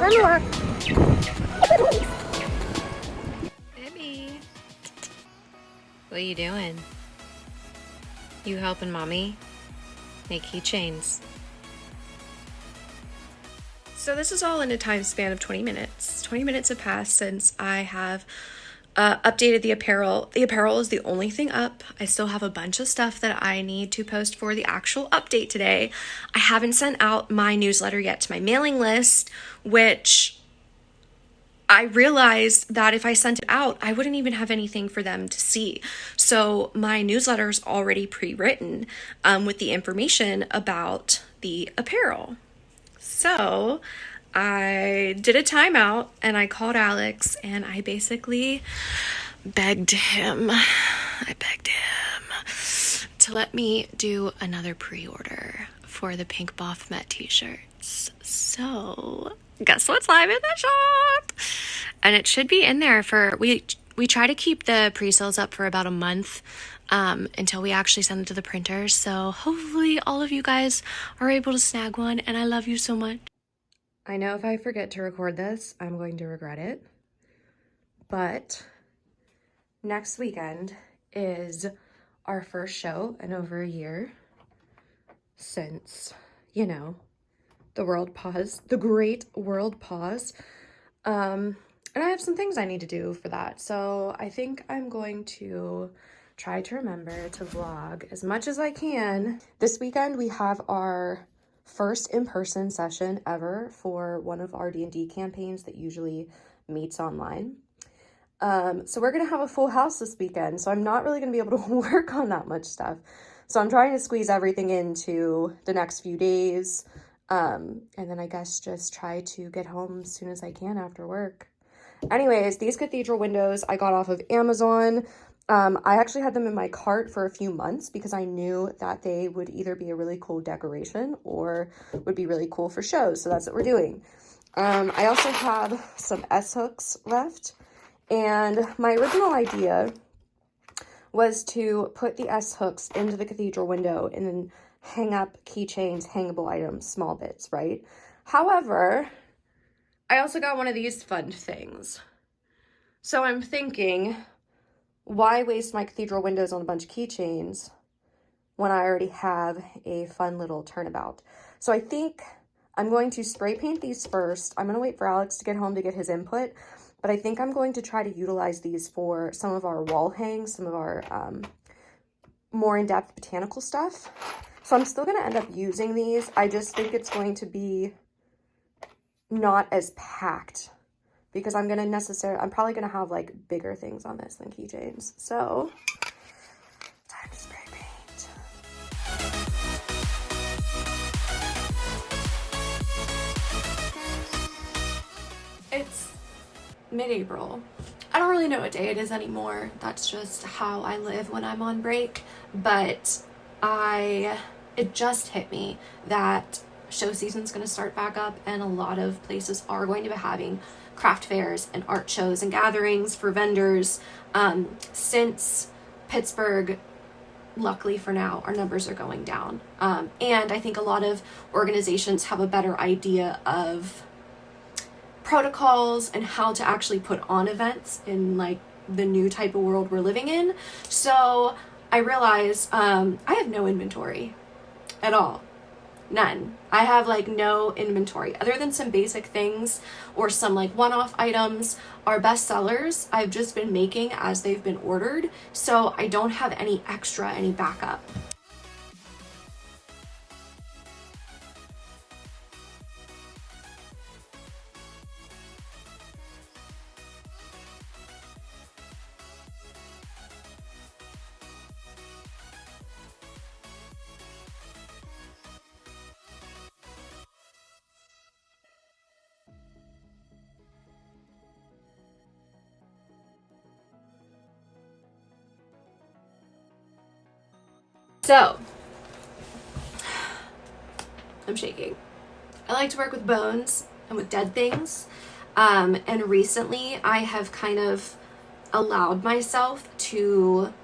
Baby, what are you doing? You helping mommy make keychains? So this is all in a time span of 20 minutes. 20 minutes have passed since I have updated the apparel. The apparel is the only thing up. I still have a bunch of stuff that I need to post for the actual update today. I haven't sent out my newsletter yet to my mailing list, which I realized that if I sent it out, I wouldn't even have anything for them to see. So my newsletter is already pre-written with the information about the apparel. So I did a timeout and I called Alex and I basically begged him to let me do another pre-order for the Pink Baphomet t-shirts. So guess what's live in the shop? And it should be in there for, we try to keep the pre-sales up for about a month until we actually send it to the printers. So hopefully all of you guys are able to snag one, and I love you so much. I know if I forget to record this, I'm going to regret it. But next weekend is our first show in over a year since, you know, the world pause, the great world pause. And I have some things I need to do for that. So I think I'm going to try to remember to vlog as much as I can. This weekend we have our first in-person session ever for one of our D&D campaigns that usually meets online. So we're gonna have a full house this weekend, so I'm not really gonna be able to work on that much stuff. So I'm trying to squeeze everything into the next few days, and then I guess just try to get home as soon as I can after work. Anyways, these cathedral windows I got off of Amazon. I actually had them in my cart for a few months because I knew that they would either be a really cool decoration or would be really cool for shows. So that's what we're doing. I also have some S-hooks left. And my original idea was to put the S-hooks into the cathedral window and then hang up keychains, hangable items, small bits, right? However, I also got one of these fun things. So I'm thinking, why waste my cathedral windows on a bunch of keychains when I already have a fun little turnabout? So I think I'm going to spray paint these first. I'm going to wait for Alex to get home to get his input, but I think I'm going to try to utilize these for some of our wall hangs, some of our more in-depth botanical stuff. So I'm still going to end up using these. I just think it's going to be not as packed, because I'm probably gonna have like bigger things on this than keychains. So, time to spray paint. It's mid-April. I don't really know what day it is anymore. That's just how I live when I'm on break. But it just hit me that show season's gonna start back up, and a lot of places are going to be having craft fairs and art shows and gatherings for vendors. Since Pittsburgh, luckily for now, our numbers are going down. And I think a lot of organizations have a better idea of protocols and how to actually put on events in like the new type of world we're living in. So I realized I have no inventory at all. None. I have like no inventory other than some basic things or some like one-off items. Our best sellers I've just been making as they've been ordered, so I don't have any extra, any backup. So, I'm shaking. I like to work with bones and with dead things. And recently I have kind of allowed myself to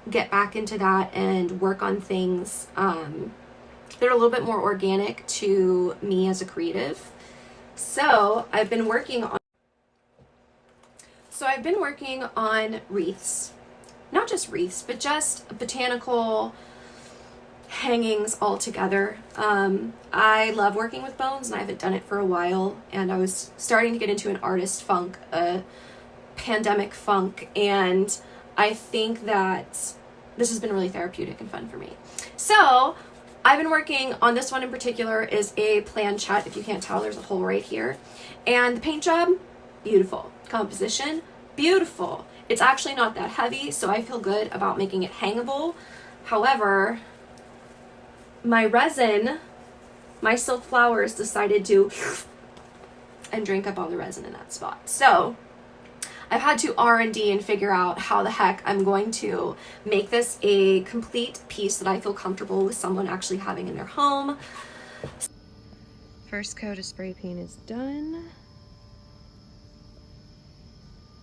get back into that and work on things that are a little bit more organic to me as a creative. So I've been working on wreaths. Not just wreaths, but just botanical hangings all together. I love working with bones, and I haven't done it for a while, and I was starting to get into an artist funk, a pandemic funk, and I think that this has been really therapeutic and fun for me. So I've been working on this one in particular is a planchette. If you can't tell, there's a hole right here. And the paint job, beautiful. Composition, beautiful. It's actually not that heavy, so I feel good about making it hangable. However, my resin, my Silk Flowers decided to and drink up all the resin in that spot. So I've had to R&D and figure out how the heck I'm going to make this a complete piece that I feel comfortable with someone actually having in their home. First coat of spray paint is done.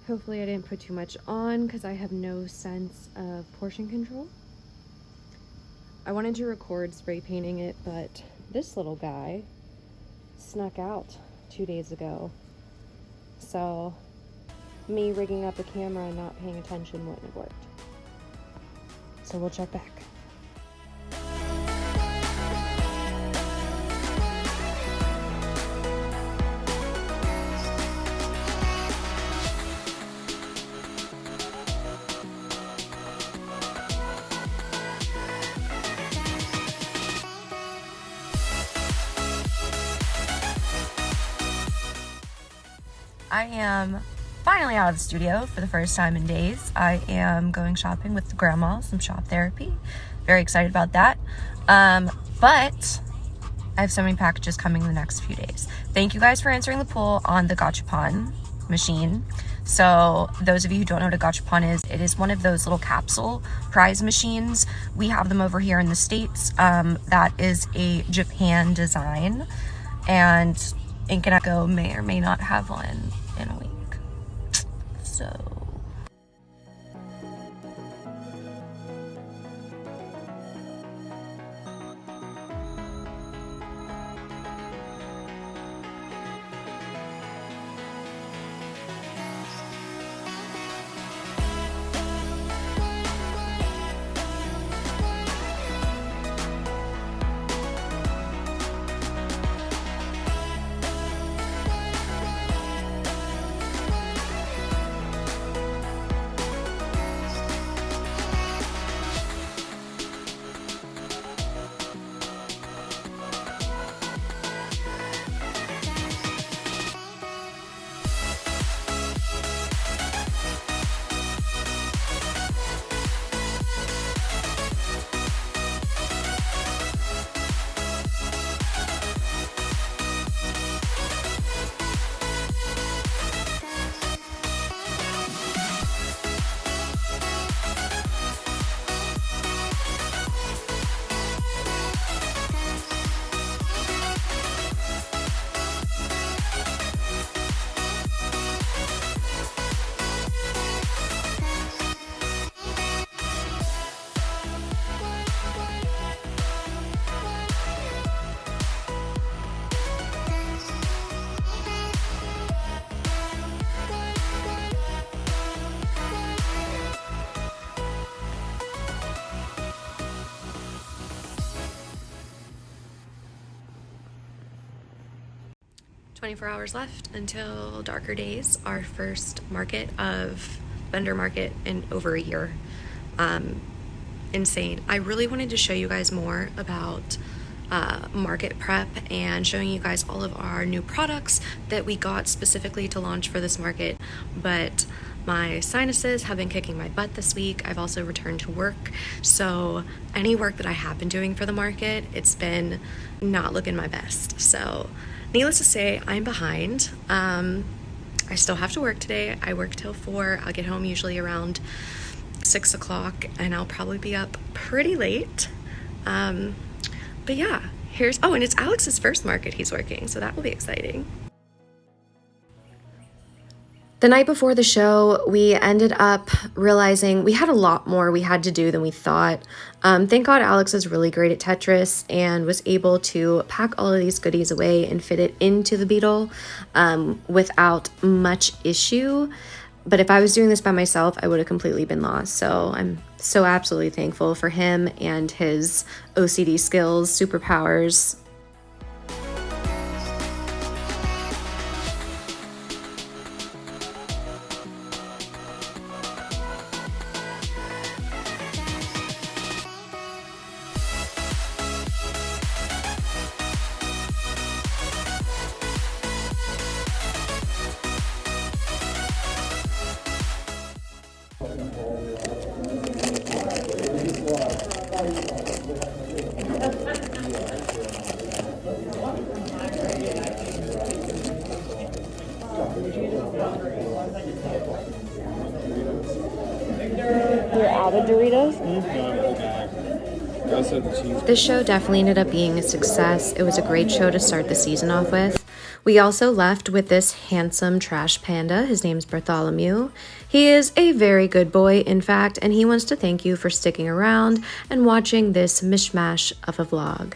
Hopefully I didn't put too much on because I have no sense of portion control. I wanted to record spray painting it, but this little guy snuck out 2 days ago. So me rigging up a camera and not paying attention wouldn't have worked. So we'll check back. I am finally out of the studio for the first time in days. I am going shopping with grandma, some shop therapy. Very excited about that. But I have so many packages coming in the next few days. Thank you guys for answering the poll on the Gachapon machine. So those of you who don't know what a Gachapon is, it is one of those little capsule prize machines. We have them over here in the States. That is a Japan design, and Ink and Echo may or may not have one in a week. So $24 left until Darker Days, our first vendor market in over a year. Insane. I really wanted to show you guys more about market prep and showing you guys all of our new products that we got specifically to launch for this market, but my sinuses have been kicking my butt this week. I've also returned to work, so any work that I have been doing for the market, it's been not looking my best. So needless to say, I'm behind. I still have to work today. I work till 4. I'll get home usually around 6 o'clock, and I'll probably be up pretty late. But yeah, and it's Alex's first market he's working, so that will be exciting. The night before the show, we ended up realizing we had a lot more we had to do than we thought. Thank God Alex is really great at Tetris and was able to pack all of these goodies away and fit it into the Beetle without much issue. But if I was doing this by myself, I would have completely been lost. So I'm so absolutely thankful for him and his OCD skills, superpowers. You're out of Doritos? This show definitely ended up being a success. It was a great show to start the season off with. We also left with this handsome trash panda. His name's Bartholomew. He is a very good boy, in fact, and he wants to thank you for sticking around and watching this mishmash of a vlog.